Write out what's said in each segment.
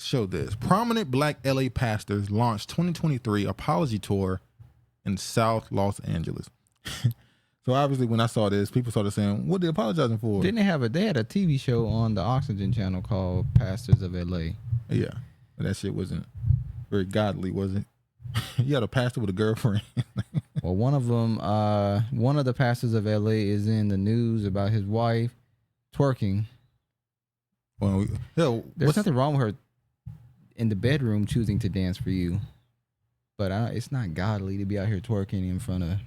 show this. Prominent black LA pastors launched 2023 apology tour in South Los Angeles. So obviously when I saw this, people started saying, what are they apologizing for? Didn't they had a TV show on the Oxygen channel called Pastors of LA? Yeah. But that shit wasn't very godly, was it? You had a pastor with a girlfriend. Well, one of the pastors of LA is in the news about his wife twerking. Well, there's nothing wrong with her in the bedroom choosing to dance for you. But it's not godly to be out here twerking in front of.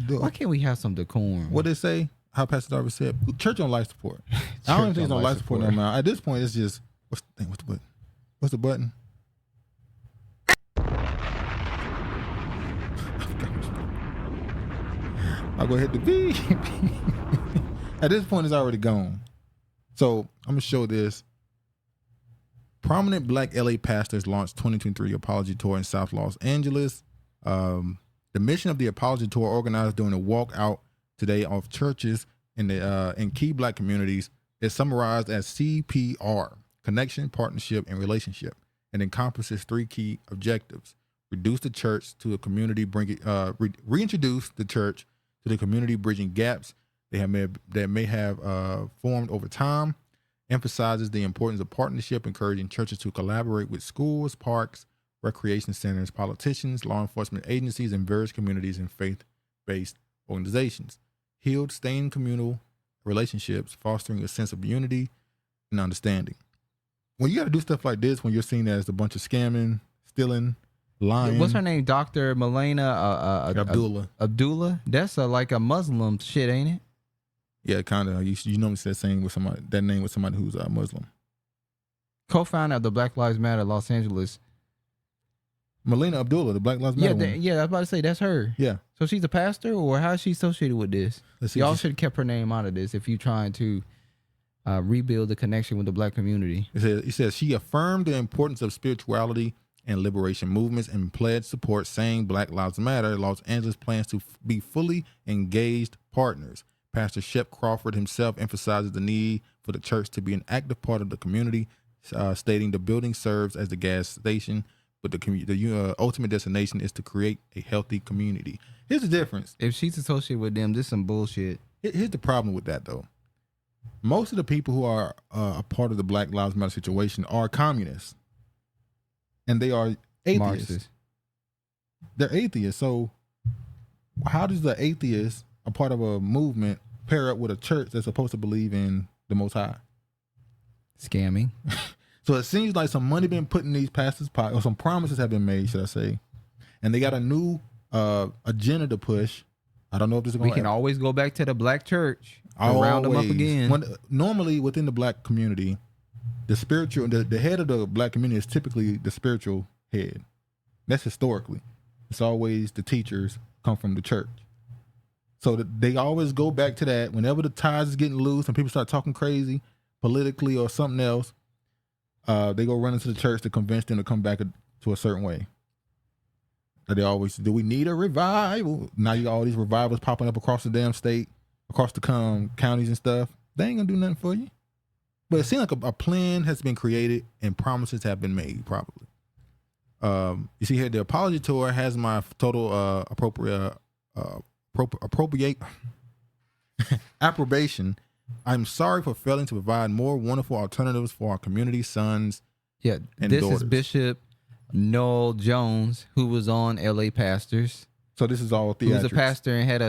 Why can't we have some decorum? What they say? How Pastor Darby said, church on life support. I don't even think it's on life support no more. At this point, it's just what's the button? What's the button? I'll go hit the B. At this point, it's already gone. So I'm gonna show this. Prominent black LA pastors launched 2023 apology tour in South Los Angeles. The mission of the apology tour, organized during a walkout today of churches in key black communities, is summarized as CPR: connection, partnership, and relationship. It encompasses 3 key objectives: reduce the church to a community, reintroduce the church to the community, bridging gaps that may have formed over time. Emphasizes the importance of partnership, encouraging churches to collaborate with schools, parks, recreation centers, politicians, law enforcement agencies, and various communities and faith-based organizations. Healed, staying communal relationships, fostering a sense of unity and understanding. When you got to do stuff like this, when you're seen as a bunch of scamming, stealing, lying. What's her name? Dr. Melena Abdullah. Abdullah? That's like a Muslim shit, ain't it? Yeah, kind of. You normally say that name with somebody who's Muslim. Co-founder of the Black Lives Matter Los Angeles. Melena Abdullah, the Black Lives Matter woman. Yeah, I was about to say, that's her. Yeah. So she's a pastor, or how is she associated with this? Y'all should have kept her name out of this if you're trying to rebuild the connection with the black community. It says she affirmed the importance of spirituality and liberation movements and pledged support, saying Black Lives Matter Los Angeles plans to be fully engaged partners. Pastor Shep Crawford himself emphasizes the need for the church to be an active part of the community, stating the building serves as the gas station, but the ultimate destination is to create a healthy community. Here's the difference. If she's associated with them, this is some bullshit. Here's the problem with that, though. Most of the people who are a part of the Black Lives Matter situation are communists, and they are atheists. Marxists. They're atheists. So how does the atheist, a part of a movement, pair up with a church that's supposed to believe in the Most High? Scamming. So it seems like some money been put in these pastors' pockets, or some promises have been made, should I say, and they got a new agenda to push. I don't know if this is going to. We can always go back to the black church and round them up again. Normally, within the black community, the head of the black community is typically the spiritual head. That's historically. It's always the teachers come from the church. So they always go back to that. Whenever the ties is getting loose and people start talking crazy politically or something else, they go run into the church to convince them to come back to a certain way. They always, do we need a revival? Now you got all these revivals popping up across the damn state, across the counties and stuff. They ain't gonna do nothing for you. But it seems like a plan has been created and promises have been made, probably. You see here, the apology tour has my total approbation. I'm sorry for failing to provide more wonderful alternatives for our community sons. Yeah, and this daughters. Is Bishop Noel Jones, who was on LA Pastors. So this is all theatrics. He was a pastor and had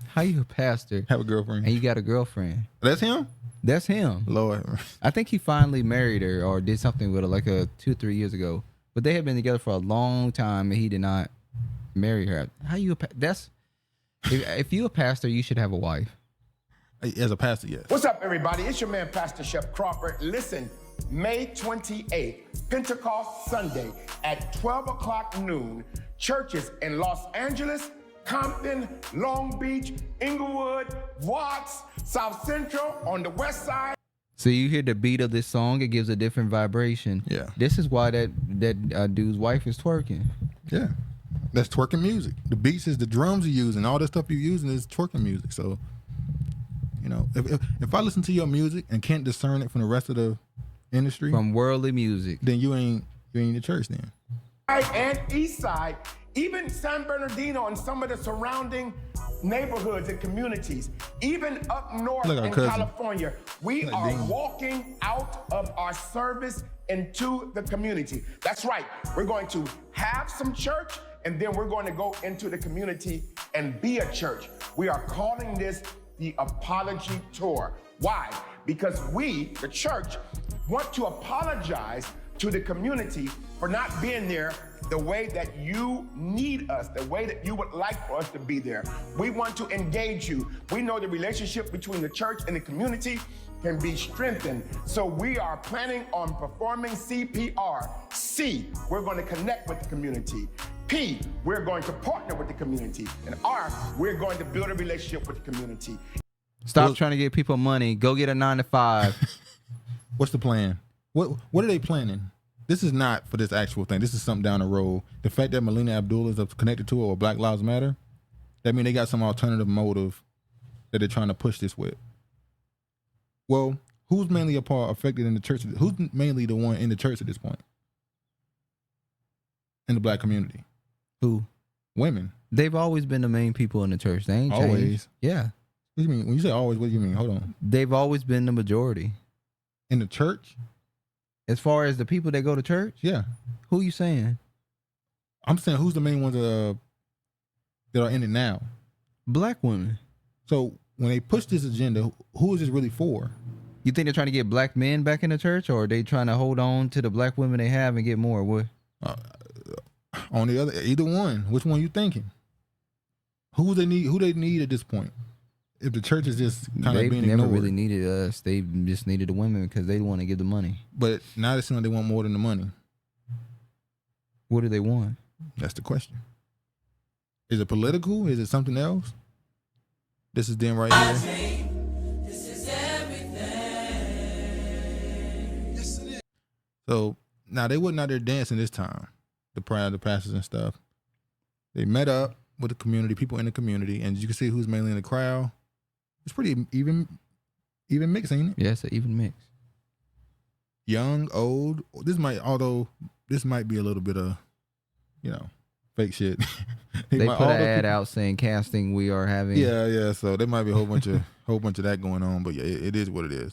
how you a pastor? Have a girlfriend. And you got a girlfriend. That's him? That's him. Lord. I think he finally married her or did something with her like 2-3 years ago. But they had been together for a long time and he did not marry her. How you if you a pastor, you should have a wife. As a pastor, yes. What's up, everybody? It's your man, Pastor Shep Crawford. Listen, May 28th, Pentecost Sunday at 12 o'clock noon, churches in Los Angeles, Compton, Long Beach, Inglewood, Watts, South Central, on the west side. So you hear the beat of this song, it gives a different vibration. Yeah. This is why that dude's wife is twerking. Yeah. That's twerking music. The beats is the drums you're using. All that stuff you're using is twerking music. So, you know, if I listen to your music and can't discern it from the rest of the industry, from worldly music. then you ain't in the church then. And East Side, even San Bernardino and some of the surrounding neighborhoods and communities, even up north Look, our in cousin. California, we Like are Dean. walking out of our service into the community. That's right. We're going to have some church, and then we're going to go into the community and be a church. We are calling this the Apology Tour. Why? Because we, the church, want to apologize to the community for not being there the way that you need us, the way that you would like for us to be there. We want to engage you. We know the relationship between the church and the community can be strengthened. So we are planning on performing CPR. C, we're going to connect with the community. P, we're going to partner with the community. And R, we're going to build a relationship with the community. Stop trying to get people money. Go get a 9-to-5. What's the plan? What are they planning? This is not for this actual thing. This is something down the road. The fact that Melina Abdullah is connected to it or Black Lives Matter, that means they got some alternative motive that they're trying to push this with. Well, who's mainly affected in the church? Who's mainly the one in the church at this point? In the black community? Who? Women. They've always been the main people in the church. They ain't changed. Always? Yeah. What do you mean? When you say always, what do you mean? Hold on. They've always been the majority. In the church? As far as the people that go to church, Yeah. who you saying? I'm saying who's the main ones that are in it now? Black women. So when they push this agenda, who is this really for? You think they're trying to get black men back in the church, or are they trying to hold on to the black women they have and get more? What? On the other, either one. Which one you thinking? Who they need at this point? If the church is just kind They of being never ignored. really needed us. They just needed the women because they want to give the money. But now they seem like they want more than the money. What do they want? That's the question. Is it political? Is it something else? This is them right here. This is everything. Yes, it is. So now they wasn't out there dancing this time. The pastors and stuff. They met up with the community, people in the community, and you can see who's mainly in the crowd. It's pretty even mix, ain't it? Yeah, it's an even mix. Young, old. This might be a little bit of, fake shit. They might- put all an those ad people- out saying casting we are having. Yeah. So there might be a whole bunch of that going on, but yeah, it is what it is.